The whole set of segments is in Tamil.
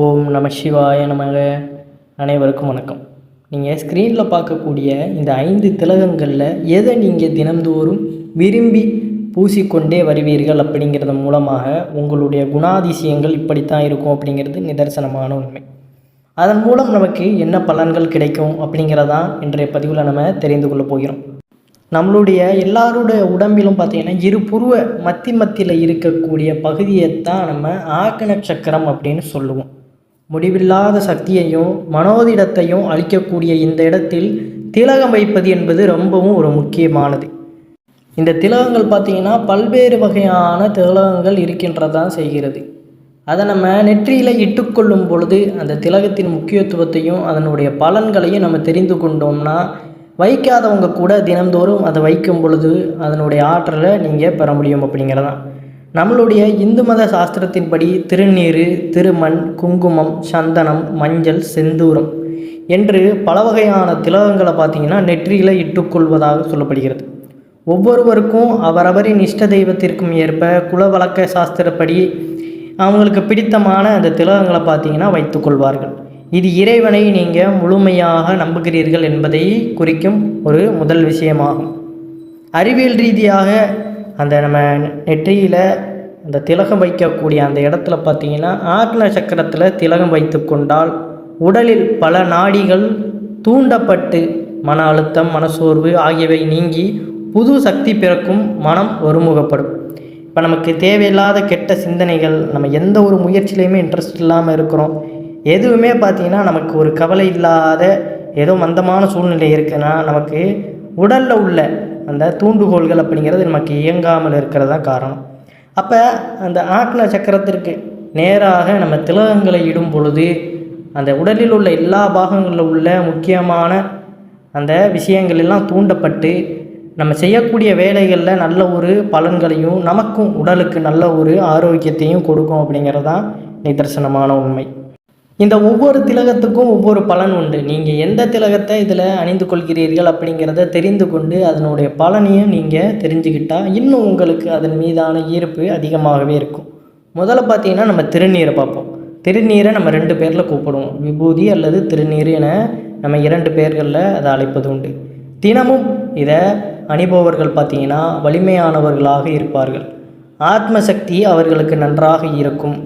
ஓம் நம சிவாய நமக. அனைவருக்கும் வணக்கம். நீங்கள் ஸ்க்ரீனில் பார்க்கக்கூடிய இந்த 5 திலகங்களில் எதை நீங்கள் தினந்தோறும் விரும்பி பூசிக்கொண்டே வருவீர்கள் அப்படிங்கிறது மூலமாக உங்களுடைய குணாதிசயங்கள் இப்படித்தான் இருக்கும் அப்படிங்கிறது நிதர்சனமான உண்மை. அதன் மூலம் நமக்கு என்ன பலன்கள் கிடைக்கும் அப்படிங்கிறதான் இன்றைய பதிவில் நம்ம தெரிந்து கொள்ள போகிறோம். நம்மளுடைய எல்லாருடைய உடம்பிலும் பார்த்திங்கன்னா இருபுருவ மத்தியில் இருக்கக்கூடிய பகுதியைத்தான் நம்ம ஆக்ஞ சக்கரம் அப்படின்னு சொல்லுவோம். முடிவில்லாத சக்தியையும் மனோதிடத்தையும் அளிக்கக்கூடிய இந்த இடத்தில் திலகம் வைப்பது என்பது ரொம்பவும் ஒரு முக்கியமானது. இந்த திலகங்கள் பார்த்திங்கன்னா பல்வேறு வகையான திலகங்கள் இருக்கின்றதான் செய்கிறது. அதை நம்ம நெற்றியில் இட்டுக்கொள்ளும் பொழுது அந்த திலகத்தின் முக்கியத்துவத்தையும் அதனுடைய பலன்களையும் நம்ம தெரிந்து கொண்டோம்னா வைக்காதவங்க கூட தினந்தோறும் அதை வைக்கும் பொழுது அதனுடைய ஆற்றலை நீங்கள் பெற முடியும் அப்படிங்கிறதான். நம்மளுடைய இந்து மத சாஸ்திரத்தின்படி திருநீர், திருமண், குங்குமம், சந்தனம், மஞ்சள், செந்தூரம் என்று பல வகையான திலகங்களை பார்த்திங்கன்னா நெற்றியில் இட்டுக்கொள்வதாக சொல்லப்படுகிறது. ஒவ்வொருவருக்கும் அவரவரின் இஷ்ட தெய்வத்திற்கும் ஏற்ப குல வழக்க சாஸ்திரப்படி அவங்களுக்கு பிடித்தமான அந்த திலகங்களை பார்த்திங்கன்னா வைத்துக்கொள்வார்கள். இது இறைவனை நீங்கள் முழுமையாக நம்புகிறீர்கள் என்பதை குறிக்கும் ஒரு முதல் விஷயமாகும். அறிவியல் ரீதியாக அந்த நம்ம நெற்றியில் அந்த திலகம் வைக்கக்கூடிய அந்த இடத்துல பார்த்திங்கன்னா ஆக்ஞ சக்கரத்தில் திலகம் வைத்து கொண்டால் உடலில் பல நாடிகள் தூண்டப்பட்டு மன அழுத்தம், மனசோர்வு ஆகியவை நீங்கி புது சக்தி பிறக்கும், மனம் ஒருமுகப்படும். இப்போ நமக்கு தேவையில்லாத கெட்ட சிந்தனைகள், நம்ம எந்த ஒரு முயற்சியிலையுமே இன்ட்ரெஸ்ட் இல்லாமல் இருக்கிறோம், எதுவுமே பார்த்திங்கன்னா நமக்கு ஒரு கவலை இல்லாத ஏதோ மந்தமான சூழ்நிலை இருக்குன்னா நமக்கு உடலில் உள்ள அந்த தூண்டுகோள்கள் அப்படிங்கிறது நமக்கு இயங்காமல் இருக்கிறது தான் காரணம். அப்போ அந்த ஆக்ஞ சக்கரத்திற்கு நேராக நம்ம திலகங்களை இடும் பொழுது அந்த உடலில் உள்ள எல்லா பாகங்களில் உள்ள முக்கியமான அந்த விஷயங்கள் எல்லாம் தூண்டப்பட்டு நம்ம செய்யக்கூடிய வேலைகளில் நல்ல ஒரு பலன்களையும் நமக்கும் உடலுக்கு நல்ல ஒரு ஆரோக்கியத்தையும் கொடுக்கும் அப்படிங்கிறது தான் நிதர்சனமான உண்மை. இந்த ஒவ்வொரு திலகத்துக்கும் ஒவ்வொரு பலன் உண்டு. நீங்கள் எந்த திலகத்தை இதில் அணிந்து கொள்கிறீர்கள் அப்படிங்கிறத தெரிந்து கொண்டு அதனுடைய பலனையும் நீங்கள் தெரிஞ்சுக்கிட்டால் இன்னும் உங்களுக்கு அதன் மீதான ஈர்ப்பு அதிகமாகவே இருக்கும். முதல்ல பார்த்திங்கன்னா நம்ம திருநீரை பார்ப்போம். திருநீரை நம்ம 2 பேரில் கூப்பிடுவோம். விபூதி அல்லது திருநீர் என நம்ம 2 பேர்களில் அதை அழைப்பது உண்டு. தினமும் இதை அணிபவர்கள் பார்த்திங்கன்னா வலிமையானவர்களாக இருப்பார்கள். ஆத்ம சக்தி அவர்களுக்கு நன்றாக இருக்கும்.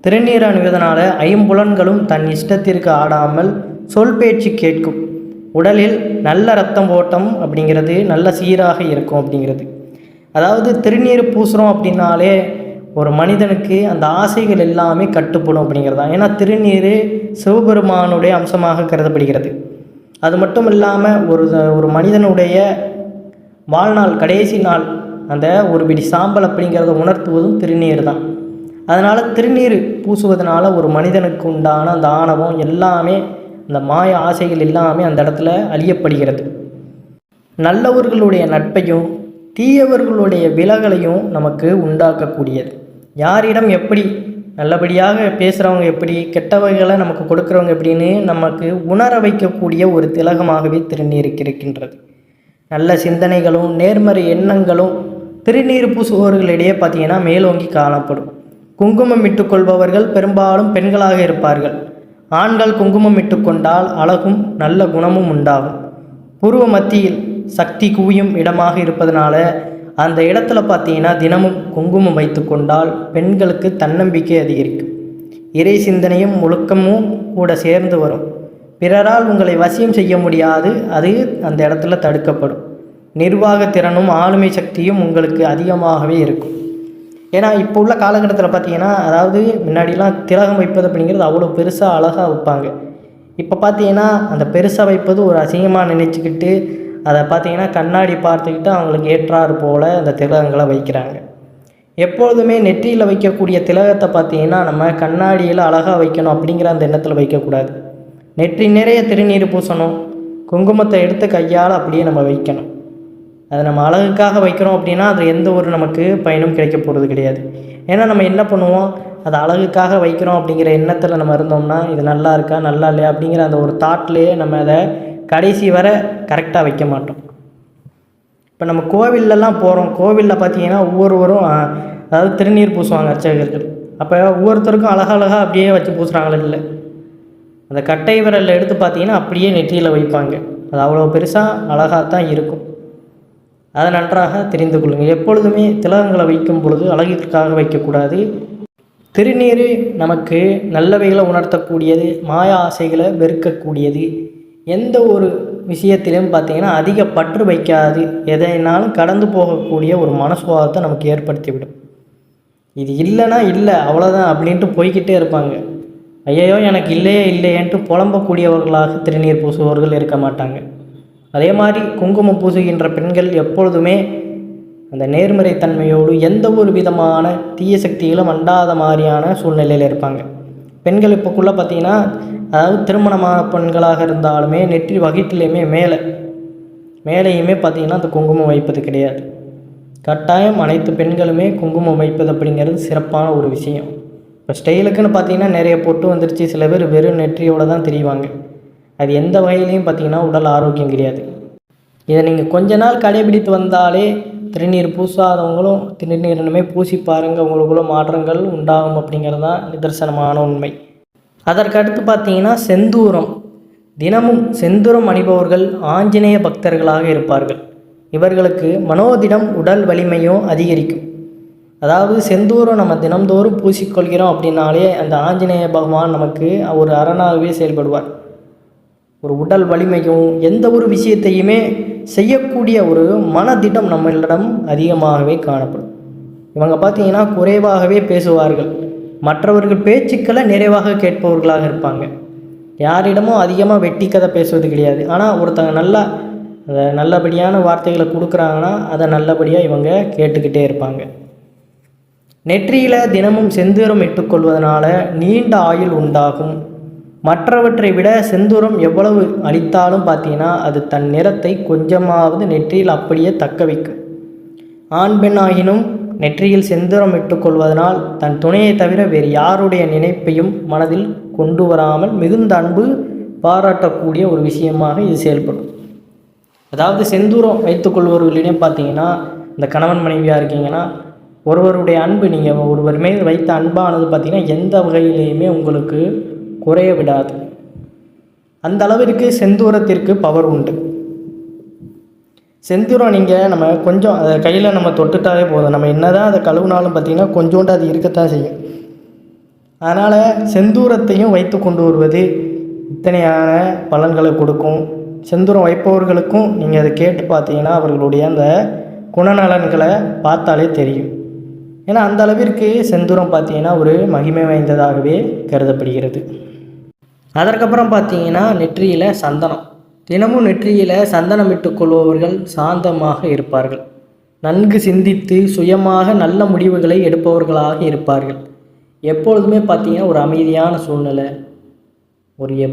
திருநீர் அணிவதனால ஐம்புலன்களும் தன் இஷ்டத்திற்கு ஆடாமல் சொல் பேச்சு கேட்கும். உடலில் நல்ல இரத்தம் ஓட்டம் அப்படிங்கிறது நல்ல சீராக இருக்கும் அப்படிங்கிறது. அதாவது திருநீர் பூசுகிறோம் அப்படின்னாலே ஒரு மனிதனுக்கு அந்த ஆசைகள் எல்லாமே கட்டுப்படும் அப்படிங்கிறதான். ஏன்னா திருநீர் சிவபெருமானுடைய அம்சமாக கருதப்படுகிறது. அது மட்டும் இல்லாமல் ஒரு மனிதனுடைய வாழ்நாள் கடைசி நாள் அந்த ஒரு பிடி சாம்பல் அப்படிங்கிறத உணர்த்துவதும் திருநீர் தான். அதனால் திருநீர் பூசுவதனால ஒரு மனிதனுக்கு உண்டான அந்த ஆணவம் எல்லாமே, அந்த மாய ஆசைகள் எல்லாமே அந்த இடத்துல அழியப்படுகிறது. நல்லவர்களுடைய நட்பையும் தீயவர்களுடைய விலகலையும் நமக்கு உண்டாக்கக்கூடியது. யாரிடம் எப்படி நல்லபடியாக பேசுகிறவங்க எப்படி, கெட்டவைகளை நமக்கு கொடுக்குறவங்க எப்படின்னு நமக்கு உணர வைக்கக்கூடிய ஒரு திலகமாகவே திருநீர் இருக்கின்றது. நல்ல சிந்தனைகளும் நேர்மறை எண்ணங்களும் திருநீர் பூசுபவர்களிடையே பார்த்திங்கன்னா மேலோங்கி காணப்படும். குங்குமம் இட்டுக்கொள்பவர்கள் பெரும்பாலும் பெண்களாக இருப்பார்கள். ஆண்கள் குங்குமம் இட்டுக்கொண்டால் அழகும் நல்ல குணமும் உண்டாகும். புருவ மத்தியில் சக்தி குவியும் இடமாக இருப்பதனால அந்த இடத்துல பார்த்தீங்கன்னா தினமும் குங்குமம் வைத்து கொண்டால் பெண்களுக்கு தன்னம்பிக்கை அதிகரிக்கும். இறை சிந்தனையும் ஒழுக்கமும் கூட சேர்ந்து வரும். பிறரால் உங்களை வசியம் செய்ய முடியாது, அது அந்த இடத்துல தடுக்கப்படும். நிர்வாக திறனும் ஆளுமை சக்தியும் உங்களுக்கு அதிகமாகவே இருக்கும். ஏன்னா இப்போ உள்ள காலகட்டத்தில் பார்த்திங்கன்னா, அதாவது முன்னாடிலாம் திலகம் வைப்பது அப்படிங்கிறது அவ்வளோ பெருசாக அழகாக வைப்பாங்க. இப்போ பார்த்திங்கன்னா அந்த பெருசாக வைப்பது ஒரு அசிங்கமாக நினச்சிக்கிட்டு அதை பார்த்திங்கன்னா கண்ணாடி பார்த்துக்கிட்டு அவங்களுக்கு ஏற்றாறு போல் அந்த திலகங்களை வைக்கிறாங்க. எப்பொழுதுமே நெற்றியில் வைக்கக்கூடிய திலகத்தை பார்த்திங்கன்னா நம்ம கண்ணாடியில் அழகாக வைக்கணும் அப்படிங்கிற அந்த எண்ணத்தில் வைக்கக்கூடாது. நெற்றி நிறைய திருநீர் பூசணும், குங்குமத்தை எடுத்து கையால் அப்படியே நம்ம வைக்கணும். அதை நம்ம அழகுக்காக வைக்கிறோம் அப்படின்னா அது எந்த ஒரு நமக்கு பயனும் கிடைக்க போகிறது கிடையாது. ஏன்னா நம்ம என்ன பண்ணுவோம், அதை அழகுக்காக வைக்கிறோம் அப்படிங்கிற எண்ணத்தில் நம்ம இருந்தோம்னா இது நல்லா இருக்கா நல்லா இல்லையா அப்படிங்கிற அந்த ஒரு தாட்லேயே நம்ம அதை கடைசி வரை கரெக்டாக வைக்க மாட்டோம். இப்போ நம்ம கோவிலெலாம் போகிறோம், கோவிலில் பார்த்திங்கன்னா ஒவ்வொருவரும் அதாவது திருநீர் பூசுவாங்க அர்ச்சகர்கள். அப்போ ஒவ்வொருத்தருக்கும் அழகழகாக அப்படியே வச்சு பூசுகிறாங்களே இல்லை, அந்த கட்டை விரலில் எடுத்து பார்த்தீங்கன்னா அப்படியே நெற்றியில் வைப்பாங்க. அது அவ்வளோ பெருசாக அழகாக தான் இருக்கும். அதை நன்றாக தெரிந்து கொள்ளுங்கள். எப்பொழுதுமே திலகங்களை வைக்கும் பொழுது அழகிற்காக வைக்கக்கூடாது. திருநீர் நமக்கு நல்லவைகளை உணர்த்தக்கூடியது, மாய ஆசைகளை வெறுக்கக்கூடியது. எந்த ஒரு விஷயத்திலும் பார்த்திங்கன்னா அதிக பற்று வைக்காது, எதைனாலும் கடந்து போகக்கூடிய ஒரு மனசுவாதத்தை நமக்கு ஏற்படுத்திவிடும். இது இல்லைன்னா இல்லை அவ்வளோதான் அப்படின்ட்டு போய்கிட்டே இருப்பாங்க. ஐயோ எனக்கு இல்லையே இல்லையேன்ட்டு புலம்பக்கூடியவர்களாக திருநீர் பூசுபவர்கள் இருக்க மாட்டாங்க. அதே மாதிரி குங்குமம் பூசுகின்ற பெண்கள் எப்பொழுதுமே அந்த நேர்மறைத்தன்மையோடு எந்த ஒரு விதமான தீய சக்திகளும் அண்டாத மாதிரியான சூழ்நிலையில் இருப்பாங்க. பெண்கள் இப்போக்குள்ளே பார்த்திங்கன்னா, அதாவது திருமணமான பெண்களாக இருந்தாலுமே நெற்றி வகிட்டிலையுமே மேலேயுமே பார்த்திங்கன்னா அந்த குங்குமம் வைப்பது கிடையாது. கட்டாயம் அனைத்து பெண்களுமே குங்குமம் வைப்பது அப்படிங்கிறது சிறப்பான ஒரு விஷயம். இப்போ ஸ்டைலுக்குன்னு பார்த்திங்கன்னா நிறைய பொட்டு வந்துருச்சு. சில பேர் வெறும் நெற்றியோடு தான் தெரிவாங்க. அது எந்த வகையிலையும் பார்த்திங்கன்னா உடல் ஆரோக்கியம் கிடையாது. இதை நீங்கள் கொஞ்ச நாள் கடைபிடித்து வந்தாலே திருநீர் பூசாதவங்களும் திருநீரினுமே பூசி பாருங்கள், உங்களுக்குள்ள மாற்றங்கள் உண்டாகும் அப்படிங்கிறது தான் நிதர்சனமான உண்மை. அதற்கடுத்து பார்த்தீங்கன்னா செந்தூரம். தினமும் செந்தூரம் அணிபவர்கள் ஆஞ்சநேய பக்தர்களாக இருப்பார்கள். இவர்களுக்கு மனோதிடம் உடல் வலிமையும் அதிகரிக்கும். அதாவது செந்தூரம் நம்ம தினம்தோறும் பூசிக்கொள்கிறோம் அப்படின்னாலே அந்த ஆஞ்சநேய பகவான் நமக்கு ஒரு அரணாகவே செயல்படுவார். ஒரு உடல் வலிமையும் எந்த ஒரு விஷயத்தையுமே செய்யக்கூடிய ஒரு மனதிடம் நம்மளிடம் அதிகமாகவே காணப்படும். இவங்க பார்த்திங்கன்னா குறைவாகவே பேசுவார்கள். மற்றவர்கள் பேச்சுக்களை நிறைவாக கேட்பவர்களாக இருப்பாங்க. யாரிடமும் அதிகமாக வெட்டி கதை பேசுவது கிடையாது. ஆனால் ஒருத்தங்க நல்லா அதை நல்லபடியான வார்த்தைகளை கொடுக்குறாங்கன்னா அதை நல்லபடியாக இவங்க கேட்டுக்கிட்டே இருப்பாங்க. நெற்றியில் தினமும் செந்தூரம் இட்டுக்கொள்வதனால நீண்ட ஆயுள் உண்டாகும். மற்றவற்றை விட செந்தூரம் எவ்வளவு அளித்தாலும் பார்த்தீங்கன்னா அது தன் நிறத்தை கொஞ்சமாவது நெற்றியில் அப்படியே தக்க வைக்கும். ஆண் பெண் ஆகினும் நெற்றியில் செந்தூரம் இட்டுக்கொள்வதனால் தன் துணையை தவிர வேறு யாருடைய நினைப்பையும் மனதில் கொண்டு வராமல் மிகுந்த அன்பு பாராட்டக்கூடிய ஒரு விஷயமாக இது செயல்படும். அதாவது செந்தூரம் வைத்துக்கொள்வர்களிடம் பார்த்தீங்கன்னா, இந்த கணவன் மனைவியாக இருக்கீங்கன்னா ஒருவருடைய அன்பு, நீங்கள் ஒருவர் மீது வைத்த அன்பானது பார்த்திங்கன்னா எந்த வகையிலையுமே உங்களுக்கு குறைய விடாது. அந்த அளவிற்கு செந்தூரத்திற்கு பவர் உண்டு. செந்தூரம் நீங்கள் நம்ம கொஞ்சம் அதை கையில் நம்ம தொட்டுட்டாலே போதும். நம்ம என்ன தான் அதை கழுவுனாலும் பார்த்திங்கன்னா கொஞ்சோண்டு அது இருக்கத்தான் செய்யும். அதனால் செந்தூரத்தையும் வைத்து கொண்டு வருவது இத்தனையான பலன்களை கொடுக்கும். செந்தூரம் வைப்பவர்களுக்கும் நீங்கள் அதை கேட்டு பார்த்தீங்கன்னா அவர்களுடைய அந்த குணநலன்களை பார்த்தாலே தெரியும். ஏன்னா அந்த அளவிற்கு செந்தூரம் பார்த்தீங்கன்னா ஒரு மகிமை வாய்ந்ததாகவே கருதப்படுகிறது. அதற்கப்புறம் பார்த்தீங்கன்னா நெற்றியில் சந்தனம். தினமும் நெற்றியில் சந்தனம் இட்டுக்கொள்பவர்கள் சாந்தமாக இருப்பார்கள். நன்கு சிந்தித்து சுயமாக நல்ல முடிவுகளை எடுப்பவர்களாக இருப்பார்கள். எப்பொழுதுமே பார்த்தீங்கன்னா ஒரு அமைதியான சூழ்நிலை,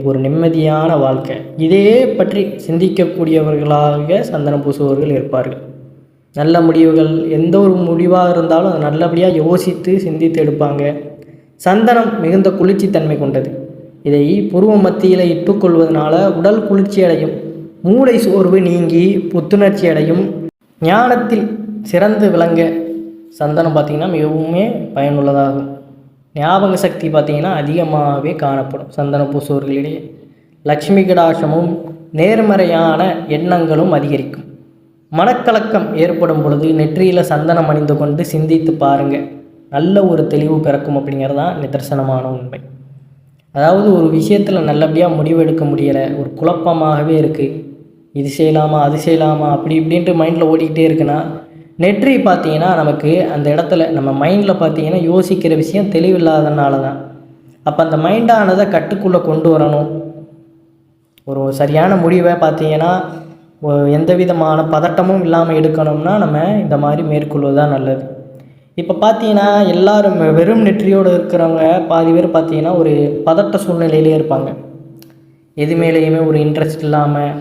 ஒரு நிம்மதியான வாழ்க்கை, இதே பற்றி சிந்திக்கக்கூடியவர்களாக சந்தனம் பூசுபவர்கள் இருப்பார்கள். நல்ல முடிவுகள் எந்த ஒரு முடிவாக இருந்தாலும் அதை நல்லபடியாக யோசித்து சிந்தித்து எடுப்பாங்க. சந்தனம் மிகுந்த குளிர்ச்சித்தன்மை கொண்டது. இதை புருவ மத்தியில் இட்டுக்கொள்வதனால உடல் குளிர்ச்சி அடையும், மூளை சோர்வு நீங்கி புத்துணர்ச்சி அடையும், ஞானத்தில் சிறந்து விளங்க சந்தனம் பார்த்திங்கன்னா மிகவுமே பயனுள்ளதாகும். ஞாபக சக்தி பார்த்திங்கன்னா அதிகமாகவே காணப்படும் சந்தன பூசுவர்களிடையே. லக்ஷ்மி கடாட்சமும் நேர்மறையான எண்ணங்களும் அதிகரிக்கும். மனக்கலக்கம் ஏற்படும் பொழுது நெற்றியில் சந்தனம் அணிந்து கொண்டு சிந்தித்து பாருங்கள், நல்ல ஒரு தெளிவு பிறக்கும் அப்படிங்கிறது தான் நிதர்சனமான உண்மை. அதாவது ஒரு விஷயத்தில் நல்லபடியாக முடிவெடுக்க முடியலை, ஒரு குழப்பமாகவே இருக்குது, இது செய்யலாமா அது செய்யலாமா அப்படி இப்படின்ட்டு மைண்டில் ஓடிக்கிட்டே இருக்குன்னா நெற்றி பார்த்தீங்கன்னா நமக்கு அந்த இடத்துல நம்ம மைண்டில் பார்த்தீங்கன்னா யோசிக்கிற விஷயம் தெளிவில்லாதனால தான். அப்போ அந்த மைண்டானதை கட்டுக்குள்ளே கொண்டு வரணும். ஒரு சரியான முடிவை பார்த்தீங்கன்னா எந்த விதமான பதட்டமும் இல்லாமல் எடுக்கணும்னா நம்ம இந்த மாதிரி மேற்கொள்வது தான் நல்லது. இப்போ பார்த்தீங்கன்னா எல்லோரும் வெறும் நெற்றியோடு இருக்கிறவங்க பாதி பேர் பார்த்தீங்கன்னா ஒரு பதட்ட சூழ்நிலையிலே இருப்பாங்க. எது மேலேயுமே ஒரு இன்ட்ரெஸ்ட் இல்லாமல்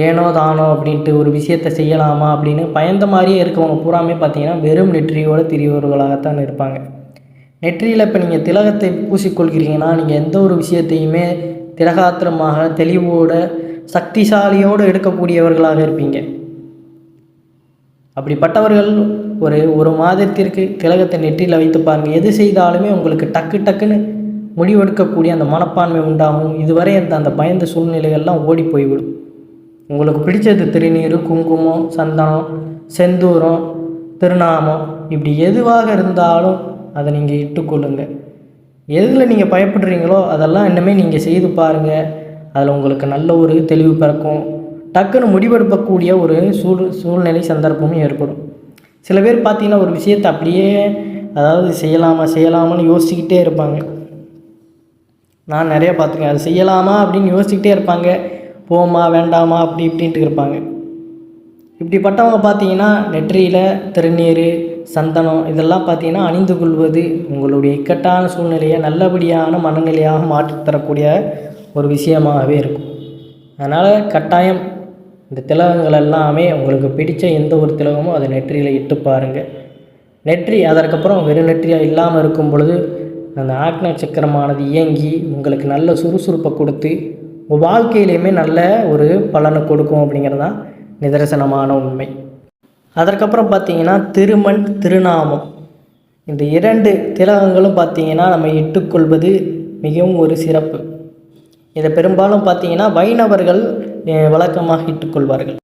ஏனோ தானோ அப்படின்ட்டு ஒரு விஷயத்தை செய்யலாமா அப்படின்னு பயந்த மாதிரியே இருக்கவங்க பூராமே பார்த்தீங்கன்னா வெறும் நெற்றியோடு திரிவர்களாகத்தான் இருப்பாங்க. நெற்றியில் இப்போ நீங்கள் திலகத்தை பூசிக்கொள்கிறீங்கன்னா நீங்கள் எந்த ஒரு விஷயத்தையுமே திலகாத்திரமாக தெளிவோடு சக்திசாலியோடு எடுக்கக்கூடியவர்களாக இருப்பீங்க. அப்படிப்பட்டவர்கள் ஒரு மாதத்திற்கு திலகத்தை நெற்றியில் வைத்து பாருங்கள். எது செய்தாலுமே உங்களுக்கு டக்குன்னு முடிவெடுக்கக்கூடிய அந்த மனப்பான்மை உண்டாகும். இதுவரை அந்த பயந்த சூழ்நிலைகள்லாம் ஓடி போய்விடும். உங்களுக்கு பிடிச்சது திருநீர், குங்குமம், சந்தனம், செந்தூரம், திருநாமம், இப்படி எதுவாக இருந்தாலும் அதை நீங்கள் இட்டுக்கொள்ளுங்கள். எதில் நீங்கள் பயப்படுறீங்களோ அதெல்லாம் இன்னுமே நீங்கள் செய்து பாருங்கள். அதில் உங்களுக்கு நல்ல ஒரு தெளிவு பிறக்கும். டக்குன்னு முடிவெடுக்கக்கூடிய ஒரு சூழ்நிலை சந்தர்ப்பமும் ஏற்படும். சில பேர் பார்த்திங்கன்னா ஒரு விஷயத்தை அப்படியே செய்யலாமான்னு யோசிச்சுக்கிட்டே இருப்பாங்க. நான் நிறைய பார்த்துருக்கேன். அது செய்யலாமா அப்படின்னு யோசிச்சுக்கிட்டே இருப்பாங்க. போமா வேண்டாமா அப்படி இப்படின்ட்டு இருப்பாங்க. இப்படிப்பட்டவங்க பார்த்திங்கன்னா நெற்றியில் திருநீர், சந்தனம் இதெல்லாம் பார்த்திங்கன்னா அணிந்து கொள்வது உங்களுடைய இக்கட்டான சூழ்நிலையை நல்லபடியான மனநிலையாக மாற்றித்தரக்கூடிய ஒரு விஷயமாகவே இருக்கும். அதனால் கட்டாயம் இந்த திலகங்கள் எல்லாமே உங்களுக்கு பிடித்த எந்த ஒரு திலகமோ அதை நெற்றியில் இட்டு பாருங்கள். நெற்றி அதற்கப்புறம் வெறும் நெற்றியாக இல்லாமல் இருக்கும் பொழுது அந்த ஆக்ன சக்கரமானது இயங்கி உங்களுக்கு நல்ல சுறுசுறுப்பை கொடுத்து உங்கள் வாழ்க்கையிலையுமே நல்ல ஒரு பலனை கொடுக்கும் அப்படிங்கிறது தான் நிதர்சனமான உண்மை. அதற்கப்புறம் பார்த்திங்கன்னா திருமண், திருநாமம் இந்த 2 திலகங்களும் பார்த்திங்கன்னா நம்ம இட்டுக்கொள்வது மிகவும் ஒரு சிறப்பு. இதை பெரும்பாலும் பார்த்திங்கன்னா வைணவர்கள் வழக்கமாக இட்டுக்கொள்வார்கள்.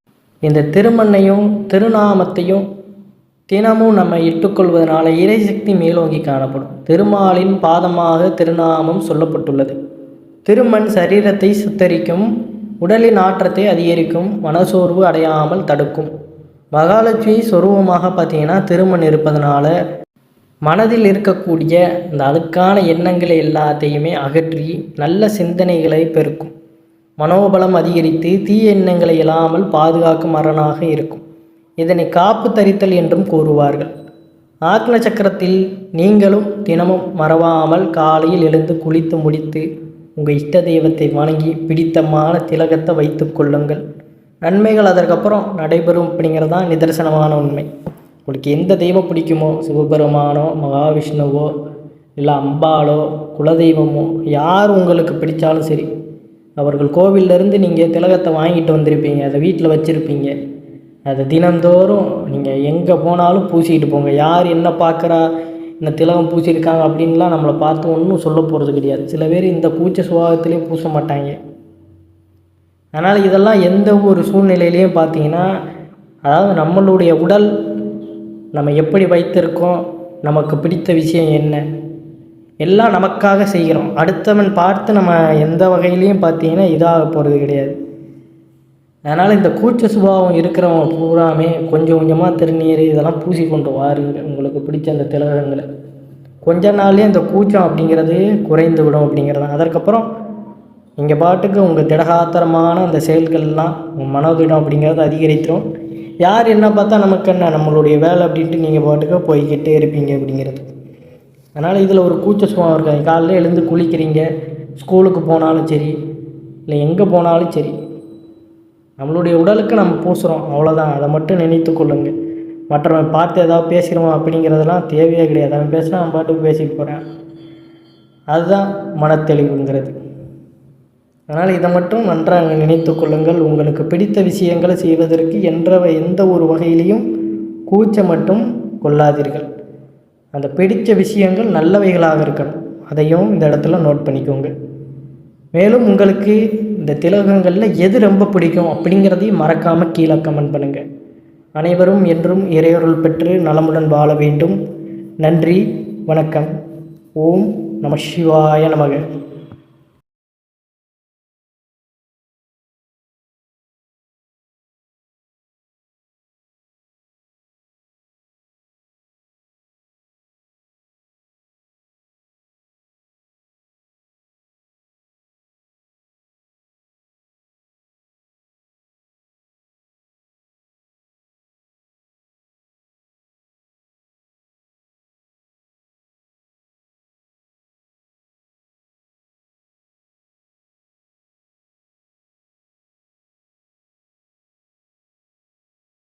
இந்த திருமண்ணையும் திருநாமத்தையும் தினமும் நம்ம இட்டுக்கொள்வதனால இறைசக்தி மேலோங்கி காணப்படும். திருமாலின் பாதமாக திருநாமம் சொல்லப்பட்டுள்ளது. திருமண் சரீரத்தை சுத்தரிக்கும், உடலின் ஆற்றத்தை அதிகரிக்கும், மனசோர்வு அடையாமல் தடுக்கும். மகாலட்சுமி சொரூபமாக பார்த்திங்கன்னா திருமண் இருப்பதனால மனதில் இருக்கக்கூடிய இந்த அழுக்கான எண்ணங்களை எல்லாத்தையுமே அகற்றி நல்ல சிந்தனைகளை பெருக்கும். மனோபலம் அதிகரித்து தீய எண்ணங்களை இல்லாமல் பாதுகாக்கும் அரணாக இருக்கும். இதனை காப்பு தரித்தல் என்றும் கூறுவார்கள். ஆக்ன சக்கரத்தில் நீங்களும் தினமும் மறவாமல் காலையில் எழுந்து குளித்து முடித்து உங்கள் இஷ்ட தெய்வத்தை வணங்கி பிடித்தமான திலகத்தை வைத்து கொள்ளுங்கள். நன்மைகள் அதற்கப்புறம் நடைபெறும் அப்படிங்கிறது தான் நிதர்சனமான உண்மை. உங்களுக்கு எந்த தெய்வம் பிடிக்குமோ, சிவபெருமானோ, மகாவிஷ்ணுவோ, இல்லை அம்பாலோ, குலதெய்வமோ, யார் உங்களுக்கு பிடித்தாலும் சரி, அவர்கள் கோவிலிருந்து நீங்கள் திலகத்தை வாங்கிட்டு வந்திருப்பீங்க, அதை வீட்டில் வச்சுருப்பீங்க. அதை தினந்தோறும் நீங்கள் எங்கே போனாலும் பூசிக்கிட்டு போங்க. யார் என்ன பார்க்குறா, இந்த திலகம் பூசியிருக்காங்க அப்படின்லாம் நம்மளை பார்த்து ஒன்றும் சொல்ல போகிறது கிடையாது. சில பேர் இந்த கூச்ச சுபாவத்திலே பூச மாட்டாங்க. அதனால் இதெல்லாம் எந்த ஒரு சூழ்நிலையிலையும் பார்த்தீங்கன்னா, அதாவது நம்மளுடைய உடல் நம்ம எப்படி வைத்திருக்கோம், நமக்கு பிடித்த விஷயம் என்ன, எல்லாம் நமக்காக செய்கிறோம். அடுத்தவன் பார்த்து நம்ம எந்த வகையிலையும் பார்த்தீங்கன்னா இதாக போகிறது கிடையாது. அதனால் இந்த கூச்ச சுபாவம் இருக்கிறவங்க பூராமே கொஞ்சம் கொஞ்சமாக திருநீர் இதெல்லாம் பூசி கொண்டு வாருங்க. உங்களுக்கு பிடிச்ச அந்த திலகங்களை கொஞ்ச நாள்லேயே இந்த கூச்சம் அப்படிங்கிறது குறைந்து விடும் அப்படிங்கிறது. அதற்கப்புறம் நீங்கள் பாட்டுக்கு உங்கள் திடகாத்திரமான அந்த செயல்கள்லாம் உங்கள் மனோதிடம் அப்படிங்கிறது அதிகரித்துடும். யார் என்ன பார்த்தா நமக்கு என்ன, நம்மளுடைய வேலை அப்படின்ட்டு நீங்கள் பாட்டுக்கு போய்கிட்டே இருப்பீங்க அப்படிங்கிறது. அதனால் இதில் ஒரு கூச்ச சுபாவம் இருக்காது. காலையில் எழுந்து குளிக்கிறீங்க, ஸ்கூலுக்கு போனாலும் சரி, இல்லை எங்கே போனாலும் சரி, நம்மளுடைய உடலுக்கு நம்ம பூசுகிறோம், அவ்வளோதான். அதை மட்டும் நினைத்து கொள்ளுங்கள். மற்றவன் பார்த்து ஏதாவது பேசுகிறோம் அப்படிங்கிறதெல்லாம் தேவையே கிடையாது. அவன் பேசுனா அவன் பாட்டுக்கு பேசிட்டு போகிறேன். அதுதான் மனத்தெளிவுங்கிறது. அதனால் இதை மட்டும் நன்றாக நினைத்து கொள்ளுங்கள். உங்களுக்கு பிடித்த விஷயங்களை செய்வதற்கு எந்த ஒரு வகையிலையும் கூச்சம் மட்டும் கொள்ளாதீர்கள். அந்த பிடித்த விஷயங்கள் நல்லவைகளாக இருக்கணும். அதையும் இந்த இடத்துல நோட் பண்ணிக்கோங்க. மேலும் உங்களுக்கு இந்த திலகங்களில் எது ரொம்ப பிடிக்கும் அப்படிங்கிறதையும் மறக்காமல் கீழே கமெண்ட் பண்ணுங்கள். அனைவரும் என்றும் இறையருள் பெற்று நலமுடன் வாழ வேண்டும். நன்றி, வணக்கம். ஓம் நம சிவாய நமக.